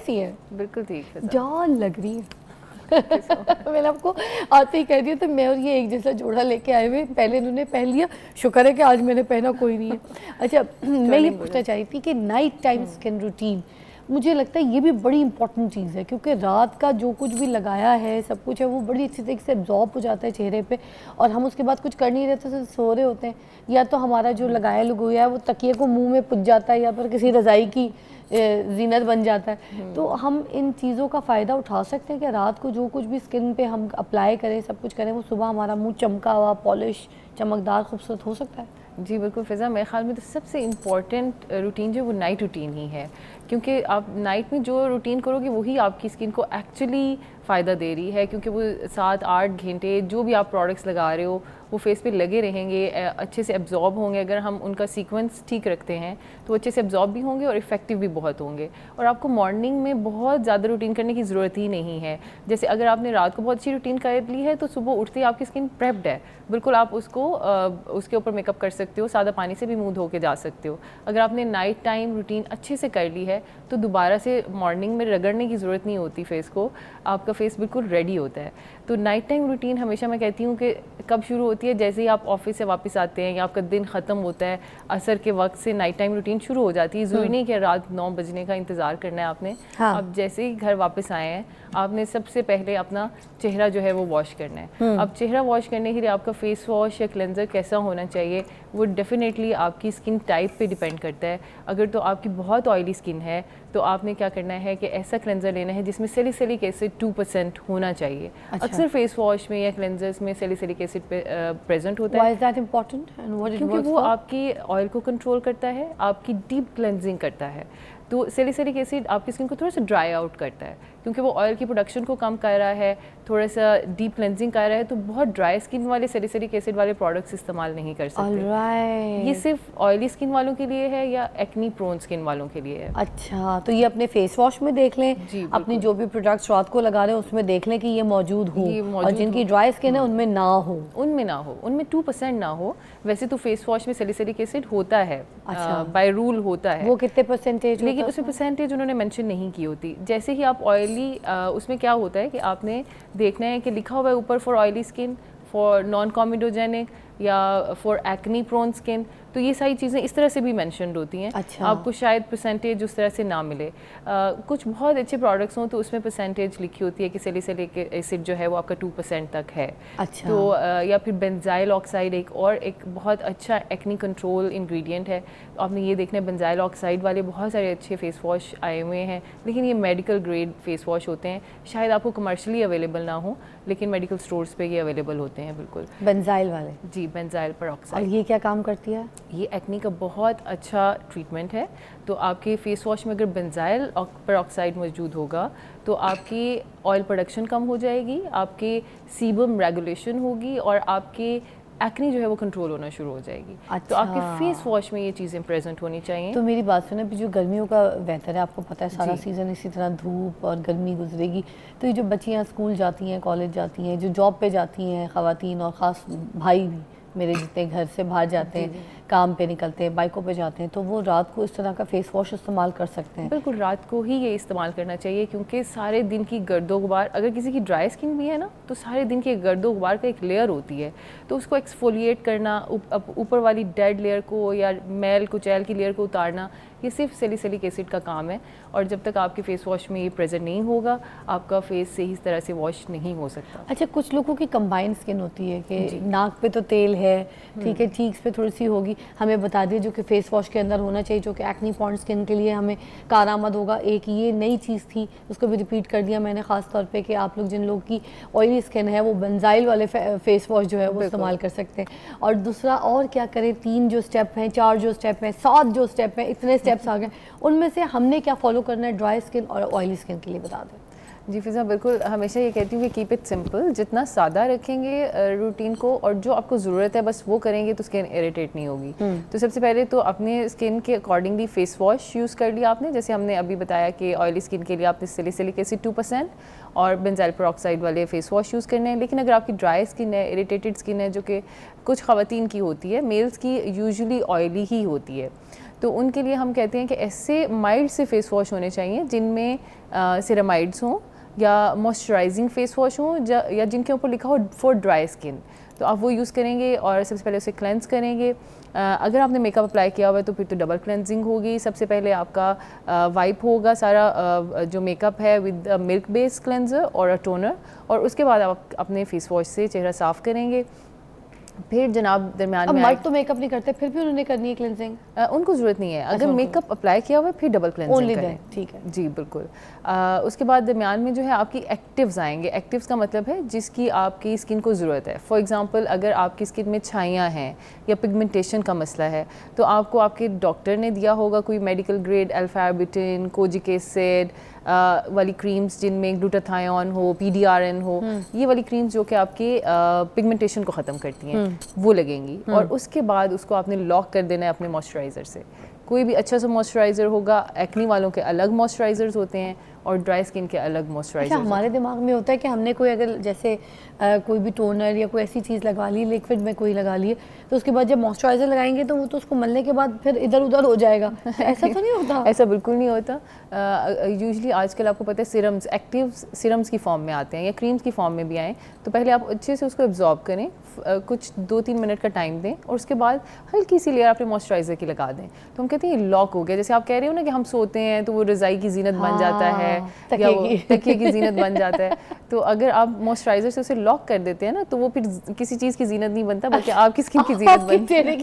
सी हैं? बिल्कुल ठीक है, जान लग रही है। मैंने आपको आते ही कह दिया तो मैं और ये एक जैसा जोड़ा लेके आए हुए, पहले इन्होंने पहन लिया, शुक्र है कि आज मैंने पहना कोई नहीं है। अच्छा मैं ये पूछना चाह रही थी कि नाइट टाइम स्किन रूटीन, मुझे लगता है ये भी बड़ी इंपॉर्टेंट चीज़ है, क्योंकि रात का जो कुछ भी लगाया है सब कुछ है वो बड़ी अच्छी तरीके से एब्जॉर्ब हो जाता है चेहरे पे, और हम उसके बाद कुछ कर नहीं रहते तो सो रहे होते हैं, या तो हमारा जो लगाया लगोया है वो तकिए को मुंह में पुज जाता है या फिर किसी रज़ाई की जीनत बन जाता है। तो हम इन चीज़ों का फ़ायदा उठा सकते हैं कि रात को जो कुछ भी स्किन पे हम अप्लाई करें, सब कुछ करें, वो सुबह हमारा मुंह चमका हुआ, पॉलिश, चमकदार, खूबसूरत हो सकता है। जी बिल्कुल फ़िज़ा, मेरे ख्याल में तो सबसे इम्पॉर्टेंट रूटीन जो वो नाइट रूटीन ही है, क्योंकि आप नाइट में जो रूटीन करोगे वही आपकी स्किन को एक्चुअली फ़ायदा दे रही है, क्योंकि वो 7-8 घंटे जो भी आप प्रोडक्ट्स लगा रहे हो वो फेस पे लगे रहेंगे, अच्छे से एब्जॉर्ब होंगे। अगर हम उनका सीक्वेंस ठीक रखते हैं तो अच्छे से एब्जॉर्ब भी होंगे और इफ़ेक्टिव भी बहुत होंगे। और आपको मॉर्निंग में बहुत ज़्यादा रूटीन करने की ज़रूरत ही नहीं है। जैसे अगर आपने रात को बहुत अच्छी रूटीन कर ली है तो सुबह उठते ही आपकी स्किन प्रेप्ड है, बिल्कुल आप उसको उसके ऊपर मेकअप कर सकते हो, सादा पानी से भी मुँह धो के जा सकते हो। अगर आपने नाइट टाइम रूटीन अच्छे से कर ली है तो दोबारा से मॉर्निंग में रगड़ने की ज़रूरत नहीं होती फेस को, आपका फेस बिल्कुल रेडी होता है। तो नाइट टाइम रूटीन हमेशा मैं कहती हूँ कि कब शुरू होती है, जैसे ही आप ऑफिस से वापस आते हैं या आपका दिन ख़त्म होता है, असर के वक्त से नाइट टाइम रूटीन शुरू हो जाती है। ज़रूरी नहीं कि रात 9 बजने का इंतज़ार करना है आपने। हाँ। आप जैसे ही घर वापस आए हैं आपने सबसे पहले अपना चेहरा जो है वो वॉश करना है। अब चेहरा वॉश करने के लिए आपका फेस वॉश या क्लेंजर कैसा होना चाहिए वो डेफिनेटली आपकी स्किन टाइप पे डिपेंड करता है। अगर तो आपकी बहुत ऑयली स्किन है तो आपने क्या करना है कि ऐसा क्लेंजर लेना है जिसमें सैलिसिलिक एसिड 2% होना चाहिए। अच्छा। अक्सर फेस वॉश में या क्लेंजर्स में सैलिसिलिक एसिड प्रेजेंट होता Why है। is that important and what it क्योंकि works वो for? आपकी ऑयल को कंट्रोल करता है, आपकी डीप क्लेंजिंग करता है। तो सैलिसिलिक एसिड आपकी स्किन को थोड़ा सा ड्राई आउट करता है, क्योंकि वो ऑयल की प्रोडक्शन को कम कर रहा है, थोड़ा सा डीप क्लेंजिंग कर रहा है। तो बहुत ड्राई स्किन वाले सैलिसिलिक एसिड वाले प्रोडक्ट्स इस्तेमाल नहीं कर सकते। Alright. ये सिर्फ ऑयली स्किन वालों के लिए है या एक्नी प्रोन स्किन वालों के लिए है। अच्छा, तो ये अपने फेस वॉश में देख लें, जी, अपनी जो भी प्रोडक्ट्स रात को लगा रहे हैं उसमें देख लें कि ये मौजूद हो, ये और मौजूद जिनकी हो। ड्राई स्किन है उनमें ना हो। उनमें ना हो, उनमें 2% ना हो। वैसे तो फेस वॉश में सैलिसिलिक एसिड होता है, अच्छा। बाय रूल होता है। वो कितने परसेंटेज? लेकिन उसमें परसेंटेज उन्होंने मेंशन नहीं की होती। जैसे ही आप ऑयली, उसमें क्या होता है कि आपने देखना है कि लिखा हुआ है ऊपर for oily skin, for non comedogenic या फॉर एक्नी प्रोन स्किन, तो ये सारी चीज़ें इस तरह से भी मेंशनड होती हैं। अच्छा। आपको शायद परसेंटेज उस तरह से ना मिले। कुछ बहुत अच्छे प्रोडक्ट्स हों तो उसमें परसेंटेज लिखी होती है कि सैलिसिलिक एसिड जो है वो आपका 2% तक है। अच्छा। तो या फिर बेंजाइल ऑक्साइड एक बहुत अच्छा एक्नी कंट्रोल इंग्रेडिएंट है। तो आपने ये देखना है, बेंजाइल ऑक्साइड वाले बहुत सारे अच्छे फेस वॉश आए हुए हैं, लेकिन ये मेडिकल ग्रेड फेस वॉश होते हैं। शायद आपको कमर्शियली अवेलेबल ना हो, लेकिन मेडिकल स्टोर्स पे ये अवेलेबल होते हैं। बिल्कुल बेंजाइल वाले। जी, बेंजाइल और पेरोक्साइड। ये क्या काम करती है? ये एक्नी का बहुत अच्छा ट्रीटमेंट है। तो आपके फेस वॉश में अगर बेंजाइल पेरोक्साइड मौजूद होगा तो आपकी ऑयल प्रोडक्शन कम हो जाएगी, आपके सीबम रेगुलेशन होगी और आपके एक्नी जो है वो कंट्रोल होना शुरू हो जाएगी। अच्छा। तो आपके फेस वॉश में ये चीज़ें प्रेजेंट होनी चाहिए। तो मेरी बात सुने, जो गर्मियों का वेदर है आपको पता है सारा जी। सीज़न इसी तरह धूप और गर्मी गुजरेगी, तो ये जो बच्चियाँ स्कूल जाती हैं, कॉलेज जाती हैं, जो जॉब पे जाती हैं ख़वातीन, और ख़ास भाई भी मेरे जितने घर से बाहर जाते हैं, काम पे निकलते हैं, बाइकों पे जाते हैं, तो वो रात को इस तरह का फेस वॉश इस्तेमाल कर सकते हैं? बिल्कुल, रात को ही ये इस्तेमाल करना चाहिए, क्योंकि सारे दिन की गर्दो गुबार, अगर किसी की ड्राई स्किन भी है ना, तो सारे दिन के गर्दो गुबार का एक लेयर होती है, तो उसको एक्सफोलिएट करना, ऊपर वाली डेड लेयर को या मैल कुचैल की लेयर को उतारना, ये सिर्फ सैलिसिलिक एसिड का काम है। और जब तक आपके फेस वॉश में ये प्रेजेंट नहीं होगा, आपका फेस सही इस तरह से वॉश नहीं हो सकता। अच्छा, कुछ लोगों की कंबाइंड स्किन होती है कि नाक पे तो तेल है, ठीक है, चीक्स पे थोड़ी सी होगी, हमें बता दिए जो कि फेस वॉश के अंदर होना चाहिए, जो कि एक्नी प्रोन स्किन के लिए हमें कारआमद होगा। एक ये नई चीज़ थी, उसको भी रिपीट कर दिया मैंने ख़ास तौर पे कि आप लोग जिन लोग की ऑयली स्किन है वो बेंजाइल वाले फेस वॉश जो है वो इस्तेमाल कर सकते हैं। और दूसरा और क्या करें, 3 जो स्टेप हैं, 4 जो स्टेप हैं, 7 जो स्टेप हैं, इतने स्टेप्स आ गए, उनमें से हमने क्या फॉलो करना है ड्राई स्किन और ऑयली स्किन के लिए, बता दें। जी फ़िज़ा, बिल्कुल, हमेशा ये कहती हूँ कि कीप इट सिंपल। जितना सादा रखेंगे रूटीन को और जो आपको ज़रूरत है बस वो करेंगे तो स्किन इरिटेट नहीं होगी। तो सबसे पहले तो अपने स्किन के अकॉर्डिंगली फ़ेस वॉश यूज़ कर लिया आपने। जैसे हमने अभी बताया कि ऑयली स्किन के लिए आपने सैलिसिलिक एसिड 2% और बेंजाइल पेरोक्साइड वाले फ़ेस वॉश यूज़ करने हैं। लेकिन अगर आपकी ड्राई स्किन है, इरिटेटेड स्किन है, जो कि कुछ ख़वातीन की होती है, मेल्स की यूजुअली ऑयली ही होती है, तो उनके लिए हम कहते हैं कि ऐसे माइल्ड से फेस वॉश होने चाहिए जिनमें सिरामाइड्स हों या मॉइस्चराइजिंग फेस वॉश हों या जिनके ऊपर लिखा हो फॉर ड्राई स्किन, तो आप वो यूज़ करेंगे और सबसे पहले उसे क्लेंस करेंगे। अगर आपने मेकअप अप्लाई किया हुआ है तो फिर तो डबल क्लेंजिंग होगी। सबसे पहले आपका वाइप होगा सारा जो मेकअप है विद मिल्क बेस्ड क्लेंजर और अ टोनर, और उसके बाद आप अपने फेस वॉश से चेहरा साफ़ करेंगे। फिर जनाब दरमियान में मर्द तो मेकअप नहीं करते फिर भी उन्होंने करनी है क्लेंजिंग? उनको ज़रूरत नहीं है, अगर मेकअप अप्लाई किया हुआ है फिर डबल क्लेंजिंग करें। ठीक है जी बिल्कुल। उसके बाद दरमियान में जो है आपकी एक्टिव्स आएंगे। एक्टिव्स का मतलब है जिसकी आपकी स्किन को ज़रूरत है। फॉर एग्जांपल अगर आपकी स्किन में छाइयाँ हैं या पिगमेंटेशन का मसला है तो आपको आपके डॉक्टर ने दिया होगा कोई मेडिकल ग्रेड अल्फा बिटिन, कोजिक एसिड वाली क्रीम्स जिनमें ग्लूटाथायोन हो, PDRN हो, ये वाली क्रीम्स जो कि आपके पिगमेंटेशन को ख़त्म करती हैं वो लगेंगी। और उसके बाद उसको आपने लॉक कर देना है अपने मॉइस्चराइज़र से। कोई भी अच्छा सा मॉइस्चराइज़र होगा, एक्नी वालों के अलग मॉइस्चराइज़र्स होते हैं और ड्राई स्किन के अलग मॉइस्चराइज़र। अच्छा, हमारे दिमाग में होता है कि हमने कोई अगर जैसे कोई भी टोनर या कोई ऐसी चीज़ लगा ली, लिक्विड में कोई लगा ली, तो उसके बाद जब मॉइस्चराइज़र लगाएंगे तो वो तो उसको मलने के बाद फिर इधर उधर हो जाएगा। ऐसा तो नहीं होता? ऐसा बिल्कुल नहीं होता। यूजुअली आजकल आपको पता है सिरम्स, एक्टिव सिरम्स की फॉर्म में आते हैं या क्रीम्स की फॉर्म में भी आएँ, तो पहले आप अच्छे से उसको एब्जॉर्ब करें, कुछ 2-3 मिनट का टाइम दें और उसके बाद हल्की सी लेयर अपने मॉइस्चराइज़र की लगा दें। तो हम कहते हैं ये लॉक हो गया। जैसे आप कह रहे हो ना कि हम सोते हैं तो वो रज़ाई की जीनत बन जाता है या वो तकिए की जीनत बन जाता है, तो अगर आप मॉइस्चराइज़र से उसे लॉक कर देते हैं ना तो वो फिर किसी चीज़ की जीनत नहीं बनता बल्कि आपकी स्किन की जीनत बनती है।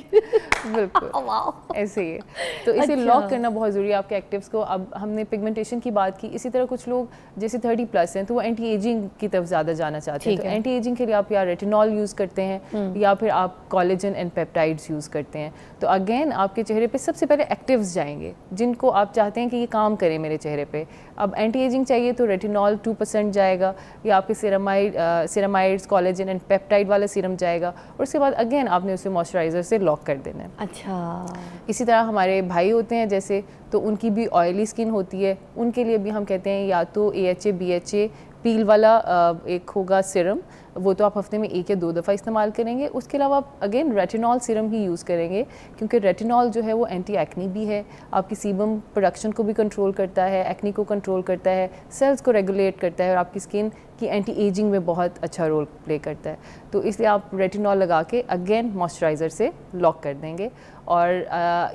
बिल्कुल ऐसे ही है। तो इसे लॉक करना बहुत ज़रूरी है आपके एक्टिव्स को। अब हमने पिगमेंटेशन की बात की, इसी तरह कुछ लोग जैसे 30+ हैं तो वो एंटी एजिंग की तरफ ज़्यादा जाना चाहते हैं। तो एंटी एजिंग के लिए आप या रेटिनॉल यूज़ करते हैं या फिर आप कोलेजन एंड पेप्टाइड्स यूज़ करते हैं। तो अगेन आपके चेहरे पे सबसे पहले एक्टिव्स जाएंगे जिनको आप चाहते हैं कि ये काम करें मेरे चेहरे पे। अब एंटी एजिंग चाहिए तो रेटिनॉल 2% जाएगा या आपके सिरामाइड्स, कोलेजन एंड पेप्टाइड वाला सीरम जाएगा और उसके बाद अगेन आपने उसे मॉइस्चराइज़र से लॉक कर देना है। अच्छा, इसी तरह हमारे भाई होते हैं जैसे, तो उनकी भी ऑयली स्किन होती है, उनके लिए भी हम कहते हैं या तो AHA BHA पील वाला एक होगा सीरम, वो तो आप हफ्ते में 1 या 2 दफ़ा इस्तेमाल करेंगे। उसके अलावा आप अगेन रेटिनॉल सीरम ही यूज़ करेंगे क्योंकि रेटिनॉल जो है वो एंटी एक्नी भी है, आपकी सीबम प्रोडक्शन को भी कंट्रोल करता है, एक्नी को कंट्रोल करता है, सेल्स को रेगुलेट करता है और आपकी स्किन की एंटी एजिंग में बहुत अच्छा रोल प्ले करता है। तो इसलिए आप रेटिनॉल लगा के अगेन मॉइस्चराइज़र से लॉक कर देंगे और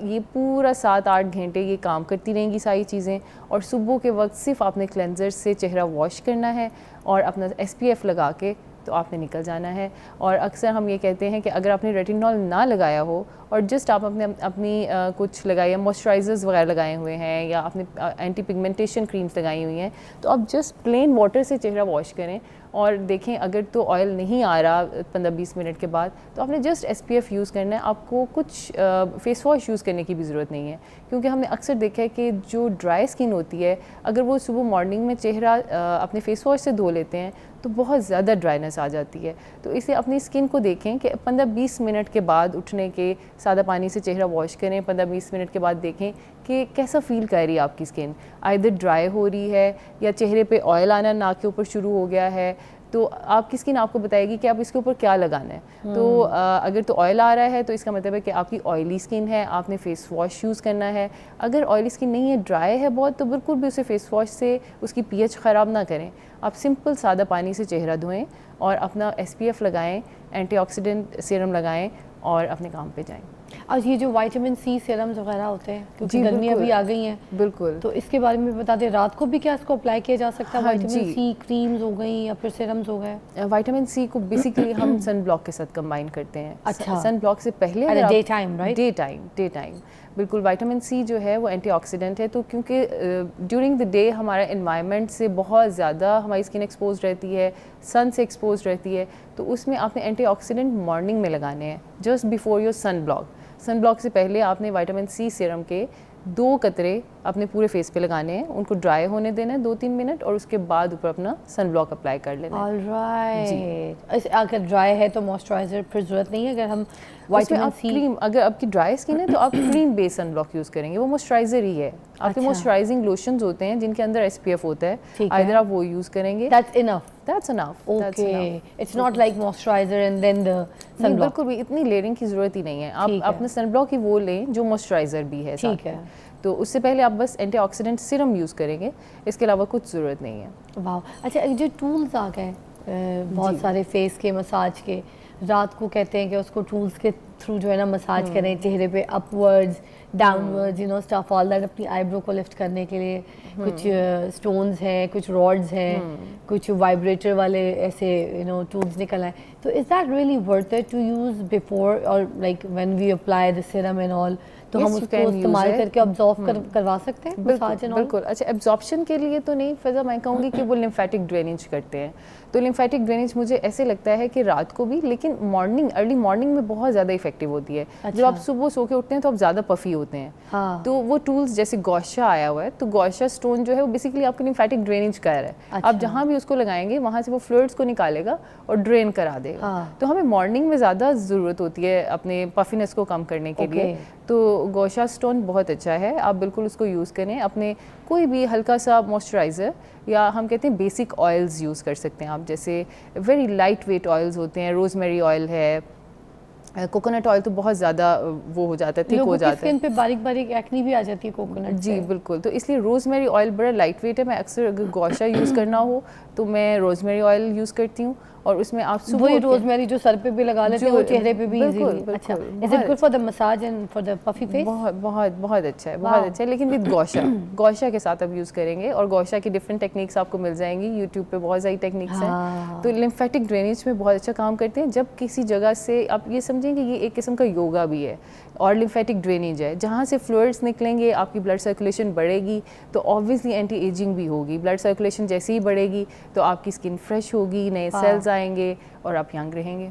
ये पूरा 7-8 घंटे ये काम करती रहेंगी सारी चीज़ें। और सुबह के वक्त सिर्फ आपने क्लेंजर से चेहरा वॉश करना है और अपना SPF लगा के तो आपने निकल जाना है। और अक्सर हम ये कहते हैं कि अगर आपने रेटिनॉल ना लगाया हो और जस्ट आप अपनी कुछ लगाए मॉइस्चराइज़र्स वगैरह लगाए हुए हैं या आपने एंटी पिगमेंटेशन क्रीम्स लगाई हुई हैं, तो आप जस्ट प्लेन वाटर से चेहरा वॉश करें और देखें अगर तो ऑयल नहीं आ रहा 15-20 मिनट के बाद तो आपने जस्ट SPF यूज़ करना है। आपको कुछ फेस वॉश यूज़ करने की भी ज़रूरत नहीं है क्योंकि हमने अक्सर देखा है कि जो ड्राई स्किन होती है अगर वो सुबह मॉर्निंग में चेहरा अपने फेस वॉश से धो लेते हैं तो बहुत ज़्यादा ड्राइनेस आ जाती है। तो इसलिए अपनी स्किन को देखें कि 15-20 मिनट के बाद उठने के सादा पानी से चेहरा वॉश करें, 15-20 मिनट के बाद देखें कि कैसा फील कर रही है आपकी स्किन, आइदर ड्राई हो रही है या चेहरे पे ऑयल आना नाक के ऊपर शुरू हो गया है, तो आपकी स्किन आपको बताएगी कि आप इसके ऊपर क्या लगाना है। तो अगर तो ऑयल आ रहा है तो इसका मतलब है कि आपकी ऑयली स्किन है, आपने फेस वॉश यूज़ करना है। अगर ऑयली स्किन नहीं है, ड्राई है बहुत, तो बिल्कुल भी उसे फेस वॉश से उसकी pH ख़राब ना करें। आप सिंपल सादा पानी से चेहरा धोएं और अपना SPF लगाएं, एंटीऑक्सीडेंट सीरम लगाएं और अपने काम पे जाएं। और ये जो विटामिन C सीरम्स वगैरह होते हैं क्योंकि गर्मियाँ भी आ गई हैं, बिल्कुल, तो इसके बारे में बता दें, रात को भी क्या इसको अप्लाई किया जा सकता है? हाँ, विटामिन C क्रीम्स हो गई या फिर सीरम्स हो गए? विटामिन C को बेसिकली हम सन ब्लॉक के साथ कंबाइन करते हैं। अच्छा, सन ब्लॉक से पहले अगर day time, right? Day time बिल्कुल। विटामिन C जो है वो एंटीऑक्सीडेंट है, तो क्योंकि ड्यूरिंग द डे हमारा एनवायरनमेंट से बहुत ज़्यादा हमारी स्किन एक्सपोज रहती है, सन से एक्सपोज रहती है, तो उसमें आपने एंटीऑक्सीडेंट मॉर्निंग में लगाने हैं just before your sunblock. Sunblock से पहले आपने विटामिन C सीरम के 2 कतरे अपने पूरे फेस पे लगाने हैं, उनको ड्राई होने देना है 2-3 मिनट, और उसके बाद ऊपर अपना सन ब्लॉक अप्लाई कर लेना है। ऑलराइट, अगर ड्राई है तो मॉइस्चराइजर फिर जरूरत नहीं है, अगर हम उसमें विटामिन आप सी क्रीम, अगर आपकी ड्राई स्किन है तो आप क्रीम बेस्ड सनब्लॉक यूज़ करेंगे, वो मॉइस्चराइजर ही है। आपके अच्छा। मॉइस्चराइजिंग लोशंस होते हैं जिनके अंदर SPF होता है, ठीक है। आइदर आप वो यूज़ करेंगे, that's enough. That's enough. Okay, it's not like moisturiser and then the नहीं, सनब्लॉक। बिल्कुल भी इतनी लेयरिंग की ज़रूरत ही नहीं है। आप ठीक है। अपना सनब्लॉक ही वो लें जो मॉइस्चराइजर भी है साथ ठीक है। में। तो उससे पहले आप बस एंटीऑक्सीडेंट सीरम यूज़ करेंगे, इसके अलावा कुछ ज़रूरत नहीं है। वाह, अच्छा ये जो टूल्स आ गए बहुत सारे फेस के मसाज के, रात को कहते हैं कि उसको टूल्स के थ्रू जो है ना मसाज करें चेहरे पे, upwards downwards, you know stuff all that, अपनी आईब्रो को लिफ्ट करने के लिए कुछ स्टोन्स हैं, कुछ रॉड्स हैं, कुछ वाइब्रेटर वाले ऐसे यू नो टूल्स निकल आए। तो is that really worth it to use before और like when we apply the serum and all, तो Yes, हम you उसको can use इस्तेमाल it. करके ऑब्जॉर्व करवा सकते हैं मसाज एंड ऑल? बिल्कुल। अच्छा, एब्जॉर्प्शन के लिए तो नहीं फिजा, मैं कहूँगी कि वो लिम्फेटिक ड्रेनेज करते हैं। तो लिम्फेटिक ड्रेनेज मुझे ऐसे लगता है कि रात को भी, लेकिन मॉर्निंग, अर्ली मॉर्निंग में बहुत ज़्यादा इफेक्टिव होती है। जब अच्छा। आप सुबह सो के उठते हैं तो आप ज़्यादा पफी होते हैं। हाँ। तो वो टूल्स जैसे गौशा आया हुआ है, तो गौशा स्टोन जो है वो बेसिकली आपको लिम्फेटिक ड्रेनेज कर रहा है। अच्छा। आप जहाँ भी उसको लगाएंगे वहाँ से वो फ्लूइड्स को निकालेगा और ड्रेन करा देगा। हाँ। तो हमें मॉर्निंग में ज़्यादा ज़रूरत होती है अपने पफीनेस को कम करने के लिए। तो गौशा स्टोन बहुत अच्छा है, आप बिल्कुल उसको यूज़ करें। अपने कोई भी हल्का सा मॉइस्चराइज़र, या हम कहते हैं बेसिक ऑयल्स यूज़ कर सकते हैं आप, जैसे वेरी लाइट वेट ऑयल्स होते हैं, रोज़मेरी ऑयल है, कोकोनट ऑयल तो बहुत ज़्यादा वो हो जाता है, थिक हो जाता है, स्किन पे बारीक बारीक एक्नी भी आ जाती है कोकोनट जी बिल्कुल। तो इसलिए रोज़मेरी ऑयल बड़ा लाइट वेट है। मैं अक्सर अगर गौशा यूज़ करना हो तो मैं रोज़मेरी ऑयल यूज़ करती हूँ, और उसमें आप सुबह वही रोजमेरी जो सर पे भी लगा लेते हैं, वो चेहरे पे भी बिल्कुल, इजीली। अच्छा, बिल्कुल, is it good for the massage and for the puffy face? बहुत बहुत बहुत अच्छा है, बहुत अच्छा है, लेकिन विद गौशा, गौशा के साथ आप यूज़ करेंगे, और गौशा की डिफरेंट टेक्निक्स आपको मिल जाएंगी यूट्यूब पे, बहुत सारी टेक्निक्स हैं। तो लिम्फेटिक ड्रेनेज में बहुत अच्छा काम करते हैं। जब किसी जगह से आप ये समझेंगे ये एक किस्म का योगा भी है और लिम्फेटिक ड्रेनेज है, जहाँ से फ्लूइड्स निकलेंगे आपकी ब्लड सर्कुलेशन बढ़ेगी, तो ऑब्वियसली एंटी एजिंग भी होगी। ब्लड सर्कुलेशन जैसे ही बढ़ेगी तो आपकी स्किन फ्रेश होगी, नए सेल्स आएंगे और आप यंग रहेंगे।